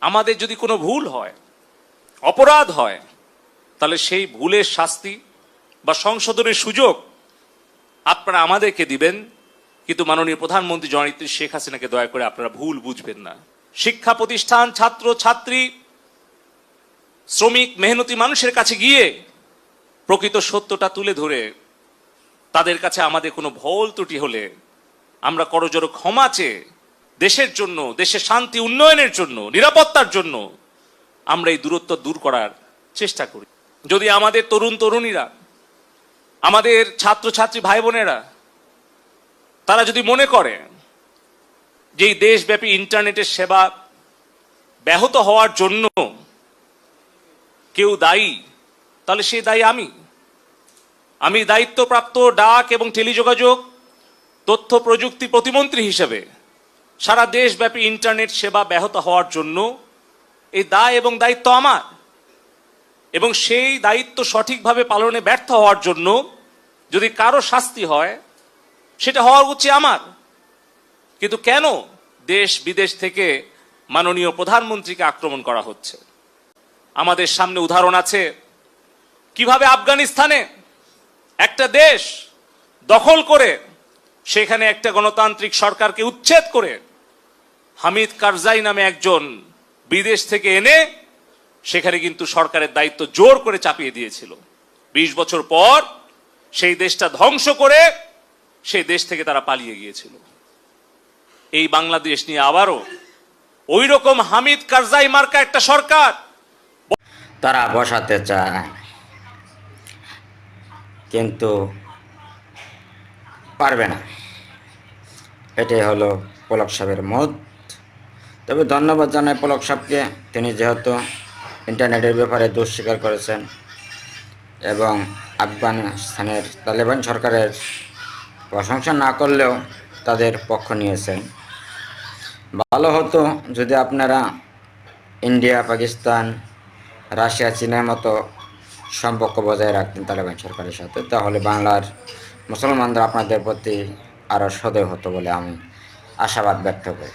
আমাদের যদি কোনো ভুল হয়, অপরাধ হয়, তাহলে সেই ভুলের শাস্তি বা সংশোধনের সুযোগ আপনারা আমাদেরকে দিবেন, কিন্তু মাননীয় প্রধানমন্ত্রী জননেত্রী শেখ হাসিনাকে দয়া করে আপনারা ভুল বুঝবেন না। শিক্ষা প্রতিষ্ঠান, ছাত্র ছাত্রী, শ্রমিক, মেহনতি মানুষের কাছে গিয়ে প্রকৃত সত্যটা তুলে ধরে তাদের কাছে আমাদের কোনো ভুল ত্রুটি হলে আমরা করজোড়ে ক্ষমা চেয়ে দেশের জন্য, দেশের শান্তি উন্নয়নের জন্য, নিরাপত্তার জন্য আমরা এই দূরত্ব দূর করার চেষ্টা করি। যদি আমাদের তরুণ তরুণীরা, আমাদের ছাত্রছাত্রী ভাই বোনেরা তারা যদি মনে করে যে এই দেশব্যাপী ইন্টারনেটের সেবা ব্যাহত হওয়ার জন্য কেউ দায়ী, তাহলে সেই দায়ী আমি দায়িত্বপ্রাপ্ত ডাক এবং টেলিযোগাযোগ তথ্য প্রযুক্তি প্রতিমন্ত্রী হিসেবে সারা দেশব্যাপী ইন্টারনেট সেবা ব্যাহত হওয়ার জন্য এই দায় এবং দায়িত্ব আমার, এবং সেই দায়িত্ব সঠিকভাবে পালনে ব্যর্থ হওয়ার জন্য যদি কারো শাস্তি হয় সেটা হওয়া উচিত আমার। কিন্তু কেন দেশ বিদেশ থেকে মাননীয় প্রধানমন্ত্রীকে আক্রমণ করা হচ্ছে? আমাদের সামনে উদাহরণ আছে কিভাবে আফগানিস্তানে একটা দেশ দখল করে সেখানে একটা গণতান্ত্রিক সরকারকে উচ্ছেদ করে হামিদ কারজাই নামে একজন বিদেশ থেকে এনে সেখানে কিন্তু সরকারের দায়িত্ব জোর করে চাপিয়ে দিয়েছিল। ২০ বছর পর সেই দেশটা ধ্বংস করে সেই দেশ থেকে তারা পালিয়ে গিয়েছিল। এই বাংলাদেশ নিয়ে আবারও ওই রকম হামিদ কারজাই মার্কা একটা সরকার তারা বসাতে চায়, কিন্তু পারবে না। এটাই হলো পলক সাহেবের মত। তবে ধন্যবাদ জানাই পলক সাহেবকে, তিনি যেহেতু ইন্টারনেটের ব্যাপারে দোষ স্বীকার করেছেন এবং আফগানিস্তানের তালেবান সরকারের প্রশংসা না করলেও তাদের পক্ষ নিয়েছেন। ভালো হতো যদি আপনারা ইন্ডিয়া, পাকিস্তান, রাশিয়া, চীনের মতো সম্পর্ক বজায় রাখতেন তালেবান সরকারের সাথে, তাহলে বাংলার মুসলমানরা আপনাদের প্রতি আরও সদয় হতো বলে আমি আশাবাদ ব্যক্ত করি।